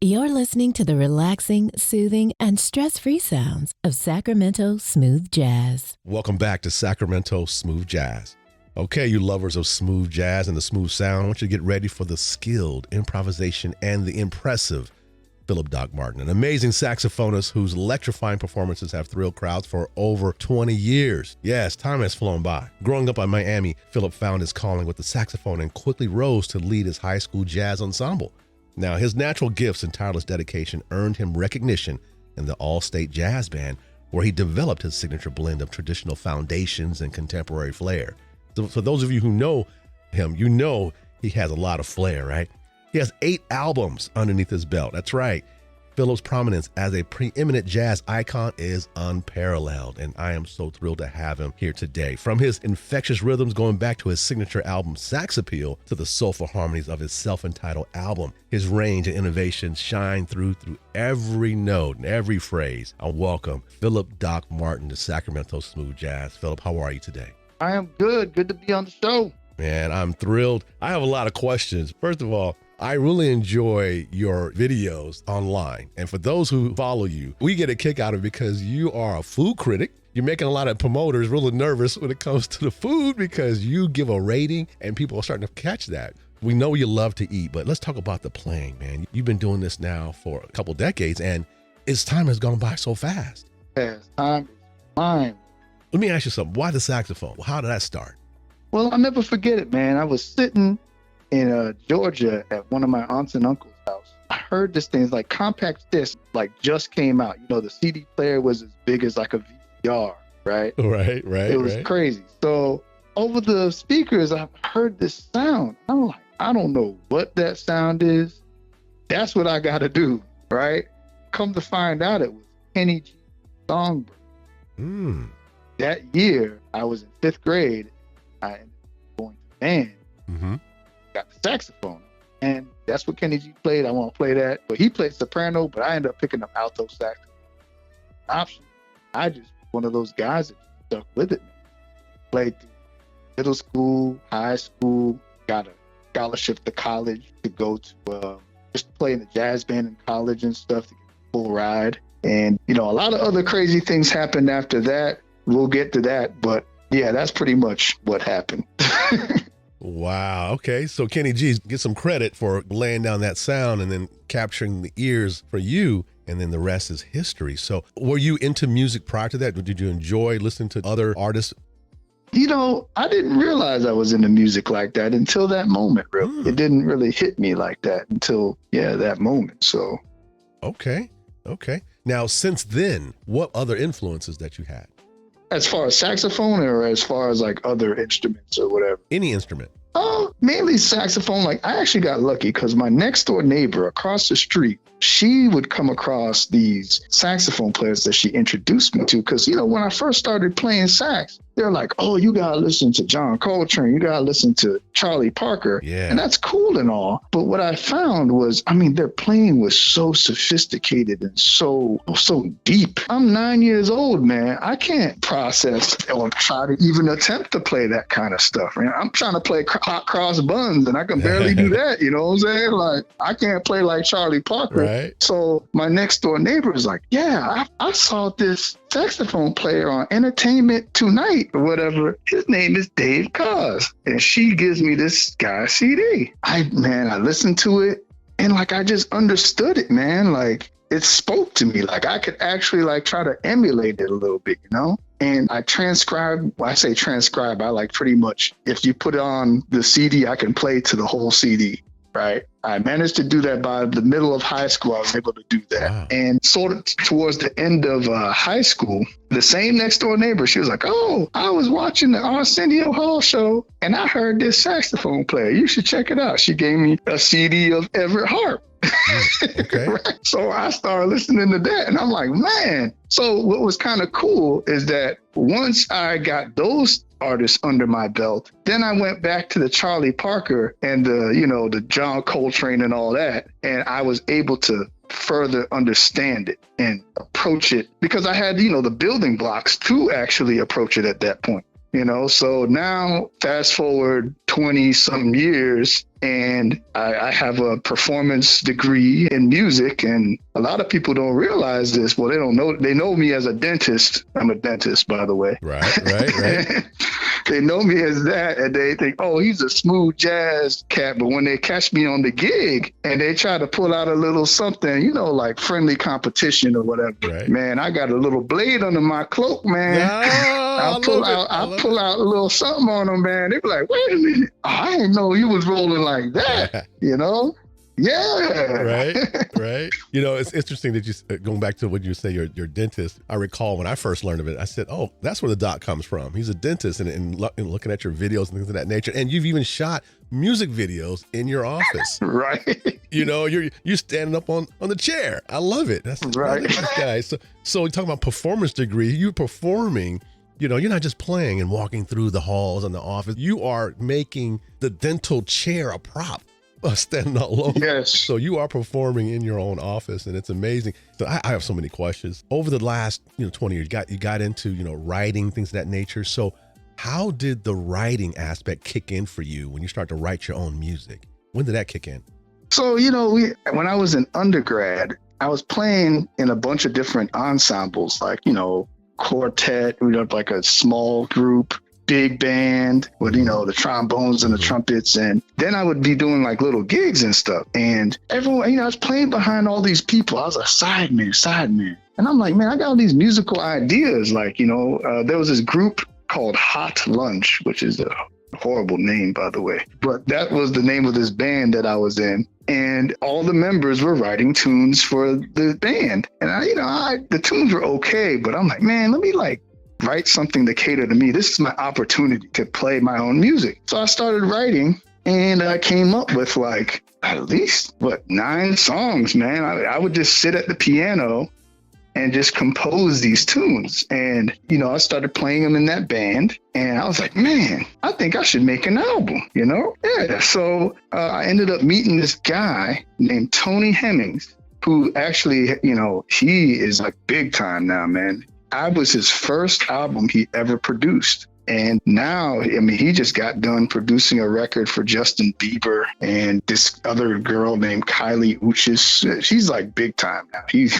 You're listening to the relaxing, soothing, and stress-free sounds of Sacramento Smooth Jazz. Welcome back to Sacramento Smooth Jazz. Okay, you lovers of smooth jazz and the smooth sound, I want you to get ready for the skilled improvisation and the impressive Phillip Doc Martin, an amazing saxophonist whose electrifying performances have thrilled crowds for over 20 years. Yes, time has flown by. Growing up in Miami, Phillip found his calling with the saxophone and quickly rose to lead his high school jazz ensemble. Now, his natural gifts and tireless dedication earned him recognition in the All-State Jazz Band, where he developed his signature blend of traditional foundations and contemporary flair. So for those of you who know him, you know he has a lot of flair, right? He has 8 albums underneath his belt. That's right. Phillip's prominence as a preeminent jazz icon is unparalleled, and I am so thrilled to have him here today. From his infectious rhythms going back to his signature album Sax Appeal to the soulful harmonies of his self-entitled album, his range and innovation shine through every note and every phrase. I welcome Phillip Doc Martin to Sacramento Smooth Jazz. Phillip, how are you today? I am good. Good to be on the show. Man, I'm thrilled. I have a lot of questions. First of all, I really enjoy your videos online. And for those who follow you, we get a kick out of it because you are a food critic. You're making a lot of promoters really nervous when it comes to the food because you give a rating and people are starting to catch that. We know you love to eat, but let's talk about the playing, man. You've been doing this now for a couple decades and time has gone by so fast. Yes, time is flying. Let me ask you something. Why the saxophone? How did that start? Well, I'll never forget it, man. I was sitting in Georgia at one of my aunts and uncle's house. I heard this thing, it's like compact disc, like just came out. You know, the CD player was as big as like a VCR, right? Right. It was crazy. So over the speakers, I heard this sound. I'm like, I don't know what that sound is. That's what I got to do, right? Come to find out, it was Kenny G's Songbird. That year, I was in 5th grade. I ended up going to band. Got the saxophone, and that's what Kenny G played. I want to play that, but he played soprano, but I ended up picking up alto sax option. I just one of those guys that stuck with it. Played through middle school, high school, got a scholarship to college to go to just play in the jazz band in college and stuff to get a full ride. And you know, a lot of other crazy things happened after that. We'll get to that, but yeah, that's pretty much what happened. Wow. Okay. So Kenny G gets some credit for laying down that sound and then capturing the ears for you. And then the rest is history. So were you into music prior to that? Did you enjoy listening to other artists? You know, I didn't realize I was into music like that until that moment, really. It didn't really hit me like that until, that moment. So. Okay. Now, since then, what other influences that you had? As far as saxophone or as far as like other instruments or whatever? Any instrument. Oh, mainly saxophone. Like I actually got lucky because my next door neighbor across the street, she would come across these saxophone players that she introduced me to. Because, you know, when I first started playing sax, they're like, oh, you got to listen to John Coltrane. You got to listen to Charlie Parker. Yeah. And that's cool and all. But what I found was, I mean, their playing was so sophisticated and so deep. I'm 9 years old, man. I can't process or try to even attempt to play that kind of stuff. Man. I'm trying to play hot cross buns and I can barely do that. You know what I'm saying? Like, I can't play like Charlie Parker. Right. So my next door neighbor was like, yeah, I saw this saxophone player on Entertainment Tonight or whatever. His name is Dave Cos. And she gives me this guy's CD. I listened to it and like, I just understood it, man. Like it spoke to me. Like I could actually like try to emulate it a little bit, you know? And I transcribe, when I say transcribe, I like pretty much, if you put it on the CD, I can play to the whole CD. Right. I managed to do that by the middle of high school. I was able to do that. Wow. And sort of towards the end of high school, the same next door neighbor, she was like, oh, I was watching the Arsenio Hall show and I heard this saxophone player. You should check it out. She gave me a CD of Everett Harp. Okay. Right? So I started listening to that and I'm like, man. So what was kind of cool is that once I got those artists under my belt, then I went back to the Charlie Parker and the John Coltrane and all that. And I was able to further understand it and approach it because I had, the building blocks to actually approach it at that point. So now fast forward 20 some years, and I have a performance degree in music, and a lot of people don't realize this. Well, they don't know. They know me as a dentist. I'm a dentist, by the way. Right. They know me as that, and they think, oh, he's a smooth jazz cat. But when they catch me on the gig and they try to pull out a little something, like friendly competition or whatever, right. Man, I got a little blade under my cloak, man. I'll pull out a little something on them, man. They be like, wait a minute, I didn't know you was rolling like that, Yeah. Right. It's interesting that you, going back to what you say, your dentist, I recall when I first learned of it, I said, oh, that's where the doc comes from. He's a dentist, and looking at your videos and things of that nature. And you've even shot music videos in your office. Right. You're standing up on the chair. I love it. That's right. Guys. So we're talking about performance degree. You're performing. You're not just playing and walking through the halls in the office. You are making the dental chair a prop. Standing out low. Yes. So you are performing in your own office, and it's amazing. So I have so many questions. Over the last 20 years, you got into writing, things of that nature. So how did the writing aspect kick in for you when you start to write your own music? When did that kick in? So when I was in undergrad, I was playing in a bunch of different ensembles, like quartet, like a small group, big band with, the trombones and the trumpets. And then I would be doing like little gigs and stuff. And everyone, I was playing behind all these people. I was a sideman. And I'm like, man, I got all these musical ideas. Like, there was this group called Hot Lunch, which is a horrible name, by the way. But that was the name of this band that I was in. And all the members were writing tunes for the band. And the tunes were okay, but I'm like, man, let me write something to cater to me. This is my opportunity to play my own music. So I started writing, and I came up with at least 9 songs, man. I would just sit at the piano and just compose these tunes. And, I started playing them in that band, and I was like, man, I think I should make an album, Yeah. So I ended up meeting this guy named Tony Hemmings, who actually, he is big time now, man. I was his first album he ever produced. And now, he just got done producing a record for Justin Bieber and this other girl named Kylie Uchis. She's big time now. He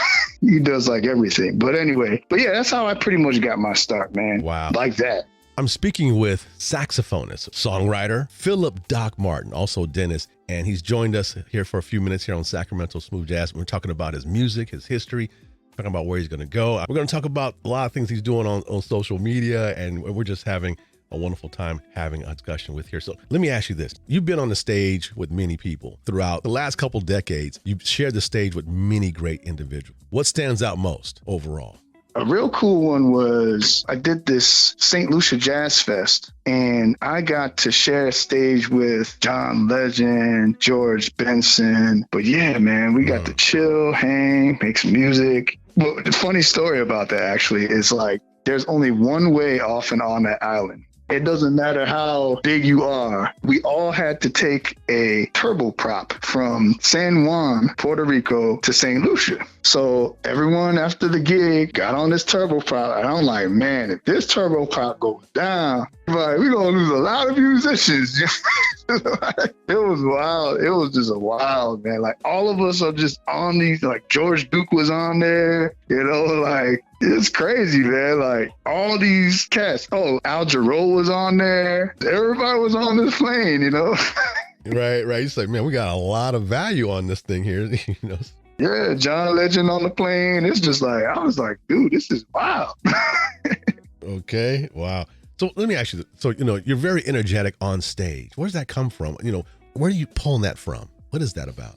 does everything. But anyway, yeah, that's how I pretty much got my start, man. Wow. Like that. I'm speaking with saxophonist, songwriter, Phillip Doc Martin, also dentist. And he's joined us here for a few minutes here on Sacramento Smooth Jazz. We're talking about his music, his history, talking about where he's going to go. We're going to talk about a lot of things he's doing on social media, and we're just having a wonderful time having a discussion with here. So let me ask you this. You've been on the stage with many people throughout the last couple decades. You've shared the stage with many great individuals. What stands out most overall? A real cool one was I did this St. Lucia Jazz Fest, and I got to share a stage with John Legend, George Benson. But yeah, man, we got to chill, hang, make some music. But the funny story about that actually is there's only one way off and on that island. It doesn't matter how big you are. We all had to take a turboprop from San Juan, Puerto Rico to St. Lucia. So everyone after the gig got on this turboprop. And I'm like, man, if this turboprop goes down, we're going to lose a lot of musicians. It was wild. It was just a wild, man. All of us are just on these, George Duke was on there, it's crazy, man. All these cats. Oh, Al Jarreau was on there. Everybody was on this plane, Right. It's man, we got a lot of value on this thing here, Yeah, John Legend on the plane. It's just I was dude, this is wild. Okay, wow. So let me ask you, you're very energetic on stage. Where's that come from? Where are you pulling that from? What is that about?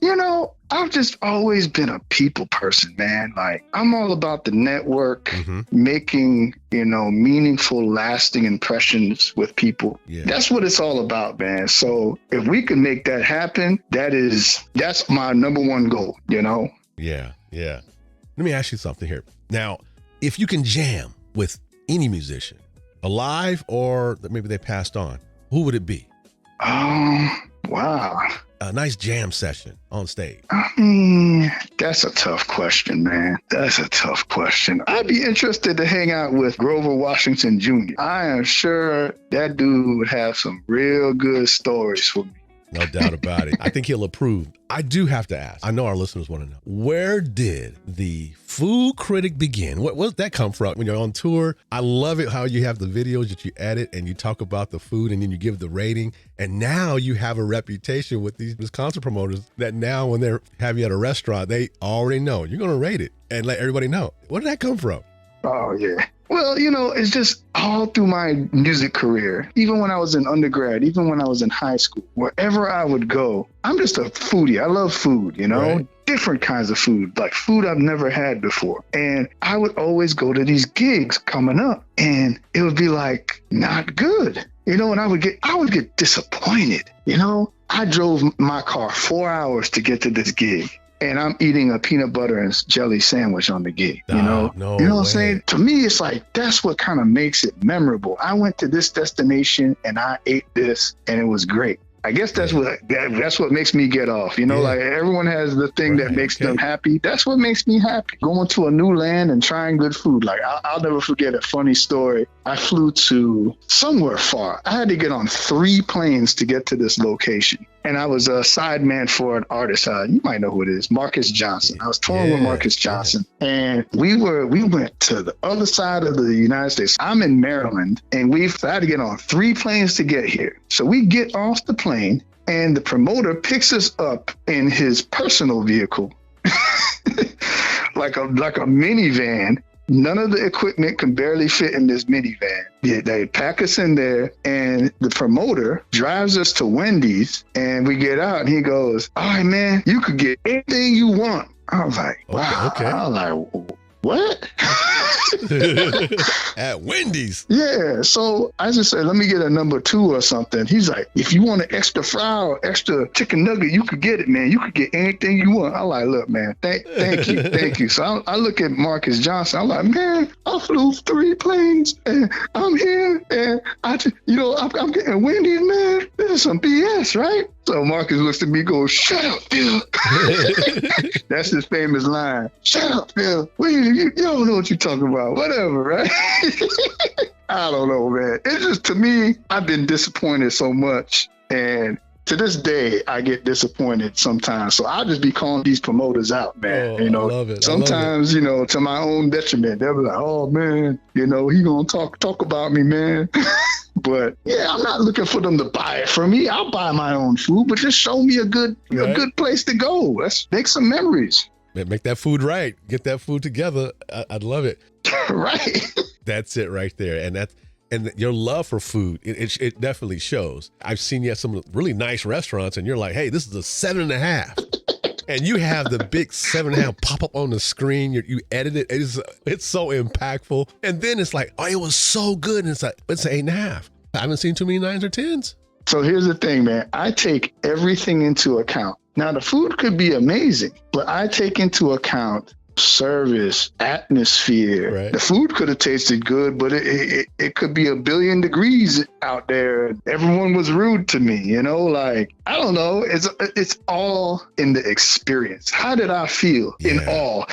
I've just always been a people person, man. I'm all about the network, making, meaningful, lasting impressions with people. Yeah. That's what it's all about, man. So if we can make that happen, that's my number one goal, Yeah. Let me ask you something here. Now, if you can jam with any musician, alive or maybe they passed on, who would it be? Wow. a nice jam session on stage? I mean, that's a tough question, man. That's a tough question. I'd be interested to hang out with Grover Washington Jr. I am sure that dude would have some real good stories for me. No doubt about it. I think he'll approve. I do have to ask. I know our listeners want to know. Where did the food critic begin? Where did that come from when you're on tour? I love it how you have the videos that you edit and you talk about the food and then you give the rating. And now you have a reputation with these concert promoters that now when they have you at a restaurant, they already know you're going to rate it and let everybody know. Where did that come from? Oh, yeah. Well, it's just all through my music career, even when I was in undergrad, even when I was in high school, wherever I would go, I'm just a foodie. I love food, Right. Different kinds of food, like food I've never had before. And I would always go to these gigs coming up and it would be like, not good, and I would get disappointed. I drove my car 4 hours to get to this gig. And I'm eating a peanut butter and jelly sandwich on the gig, No what I'm saying? To me, it's like, that's what kind of makes it memorable. I went to this destination and I ate this and it was great. I guess that's what makes me get off. Like everyone has the thing that makes them happy. That's what makes me happy. Going to a new land and trying good food. Like I'll never forget a funny story. I flew to somewhere far. I had to get on 3 planes to get to this location. And I was a sideman for an artist. You might know who it is, Marcus Johnson. I was touring with Marcus Johnson. And we went to the other side of the United States. I'm in Maryland, and I had to get on 3 planes to get here. So we get off the plane, and the promoter picks us up in his personal vehicle, like a minivan. None of the equipment can barely fit in this minivan. They pack us in there, and the promoter drives us to Wendy's, and we get out, and he goes, "All right, man, you could get anything you want." I was like, wow. Okay. I was like, what? At Wendy's. Yeah. So I just said, let me get a number 2 or something. He's like, if you want an extra fry or extra chicken nugget, you could get it, man. You could get anything you want. I'm like, look, man, thank you. Thank you. So I look at Marcus Johnson. I'm like, man, I flew 3 planes and I'm here and I'm getting Wendy's, man. This is some BS, right? So Marcus looks at me and goes, "Shut up, Phil." That's his famous line. "Shut up, Phil. You don't know what you're talking about." Whatever, right? I don't know, man. It's just, to me, I've been disappointed so much. And to this day, I get disappointed sometimes. So I'll just be calling these promoters out, man. I love it. Sometimes, to my own detriment. They'll be like, "Oh, man, he gonna talk about me, man." But yeah, I'm not looking for them to buy it from me. I'll buy my own food, but just show me a good place to go. Let's make some memories. Make that food right. Get that food together. I'd love it. Right. That's it right there. And your love for food, it definitely shows. I've seen you at some really nice restaurants and you're like, hey, this is a 7.5. And you have the big 7.5 pop up on the screen. You edit it. It's so impactful. And then it's like, oh, it was so good. And it's like, it's an 8.5. I haven't seen too many 9s or 10s. So here's the thing, man. I take everything into account. Now, the food could be amazing, but I take into account service, atmosphere. Right. The food could have tasted good, but it could be 1,000,000,000 degrees out there. Everyone was rude to me, like, I don't know. It's all in the experience. How did I feel in awe?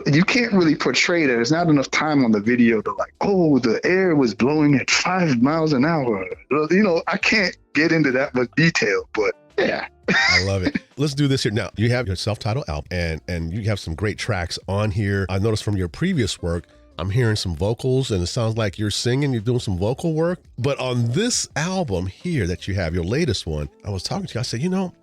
You can't really portray that. There's not enough time on the video to like, oh, the air was blowing at 5 miles an hour. I can't get into that much detail, but yeah. I love it. Let's do this here. Now, you have your self-titled album and you have some great tracks on here. I noticed from your previous work, I'm hearing some vocals and it sounds like you're singing, you're doing some vocal work. But on this album here that you have, your latest one, I was talking to you, I said,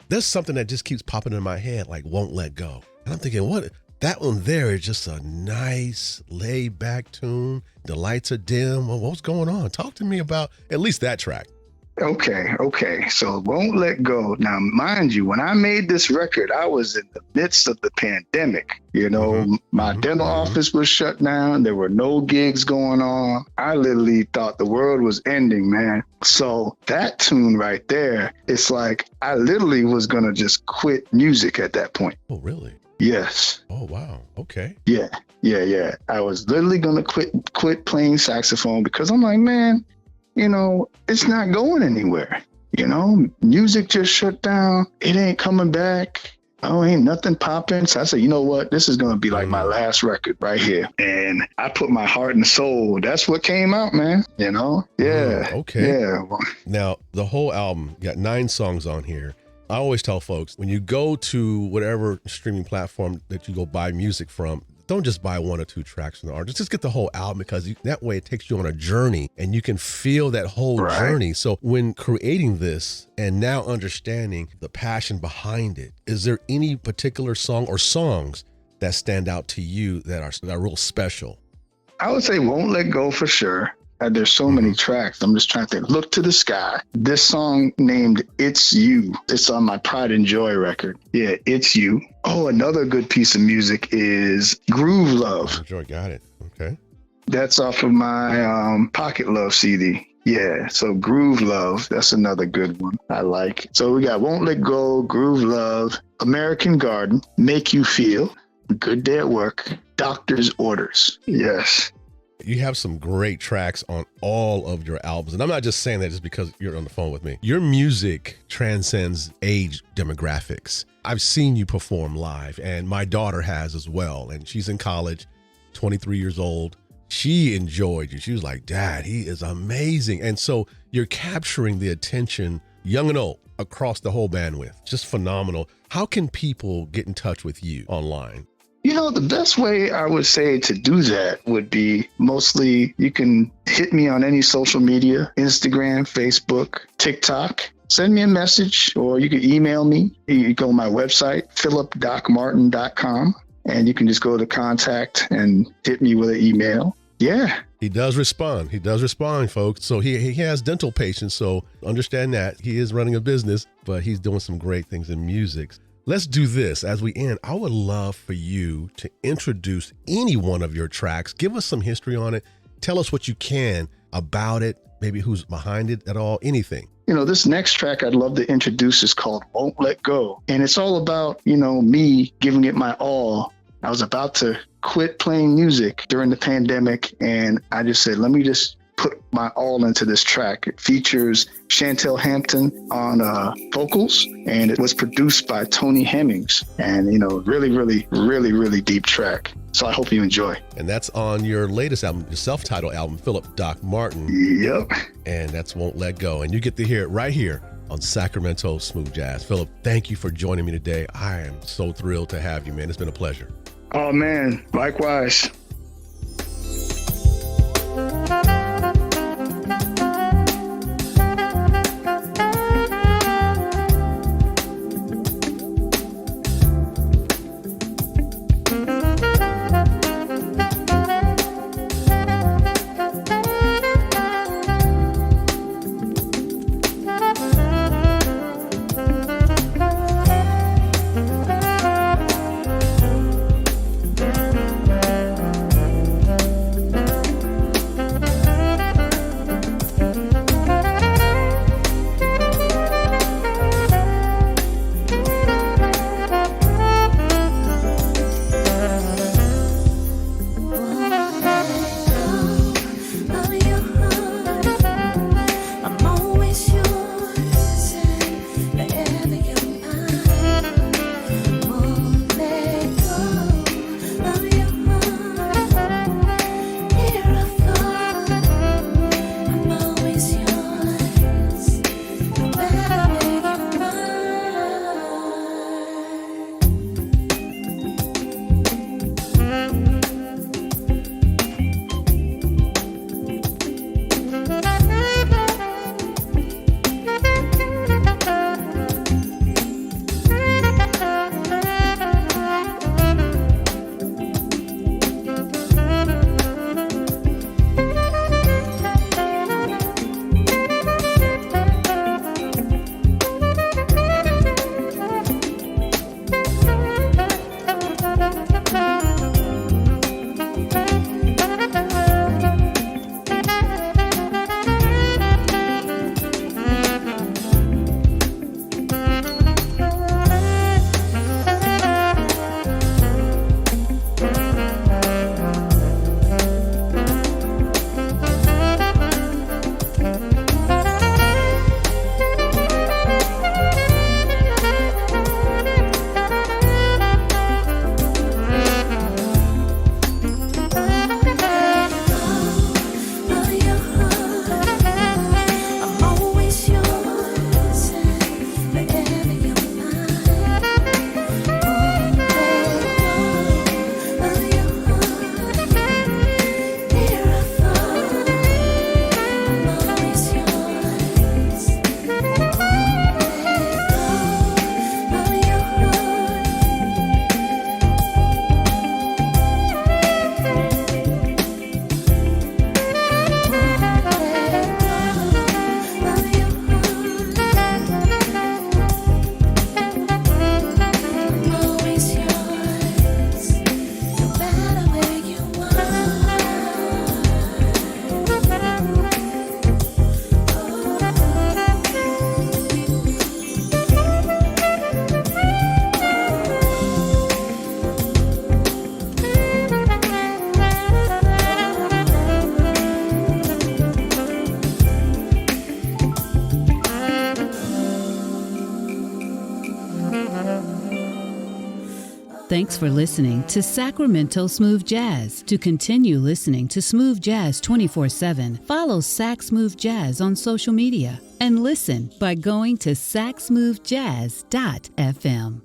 there's something that just keeps popping in my head, like Won't Let Go. And I'm thinking, what? That one there is just a nice laid back tune. The lights are dim. Well, what's going on? Talk to me about at least that track. Okay. So Won't Let Go. Now, mind you, when I made this record, I was in the midst of the pandemic. My dental office was shut down. There were no gigs going on. I literally thought the world was ending, man. So that tune right there, it's like I literally was going to just quit music at that point. Oh, really? Yes. Oh, wow. Okay. Yeah. I was literally going to quit playing saxophone because I'm like, man, it's not going anywhere. Music just shut down. It ain't coming back. Oh, ain't nothing popping. So I said, you know what? This is going to be like my last record right here. And I put my heart and soul. That's what came out, man. Yeah. Okay. Yeah. Now, the whole album, you got 9 songs on here. I always tell folks, when you go to whatever streaming platform that you go buy music from, don't just buy 1 or 2 tracks from the artist. Just get the whole album, because that way it takes you on a journey and you can feel that whole journey. So when creating this and now understanding the passion behind it, is there any particular song or songs that stand out to you that are real special? I would say Won't Let Go for sure. There's so many tracks. I'm just trying to think. Look to the Sky. This song named It's You. It's on my Pride and Joy record. Yeah, It's You. Oh, another good piece of music is Groove Love. Joy, got it. Okay. That's off of my Pocket Love CD. Yeah, so Groove Love, that's another good one I like. So we got Won't Let Go, Groove Love, American Garden, Make You Feel, Good Day at Work, Doctor's Orders. Yes. You have some great tracks on all of your albums. And I'm not just saying that just because you're on the phone with me. Your music transcends age demographics. I've seen you perform live, and my daughter has as well. And she's in college, 23 years old. She enjoyed you. She was like, Dad, he is amazing. And so you're capturing the attention, young and old, across the whole bandwidth. Just phenomenal. How can people get in touch with you online? The best way I would say to do that would be mostly you can hit me on any social media, Instagram, Facebook, TikTok. Send me a message, or you can email me. You can go on my website, phillip.martin.com, and you can just go to contact and hit me with an email. Yeah. He does respond. He does respond, folks. So he has dental patients, so understand that. He is running a business, but he's doing some great things in music. Let's do this as we end. I would love for you to introduce any one of your tracks. Give us some history on it. Tell us what you can about it, maybe who's behind it at all, anything. This next track I'd love to introduce is called Won't Let Go. And it's all about, me giving it my all. I was about to quit playing music during the pandemic, and I just said, let me just put my all into this track. It features Chantel Hampton on vocals, and it was produced by Tony Hemmings. And, really, really, really, really deep track. So I hope you enjoy. And that's on your latest album, your self-titled album, Phillip Doc Martin. Yep. And that's Won't Let Go. And you get to hear it right here on Sacramento Smooth Jazz. Phillip, thank you for joining me today. I am so thrilled to have you, man. It's been a pleasure. Oh, man. Likewise. Thanks for listening to Sacramento Smooth Jazz. To continue listening to Smooth Jazz 24/7, follow Sax Smooth Jazz on social media and listen by going to saxsmoothjazz.fm.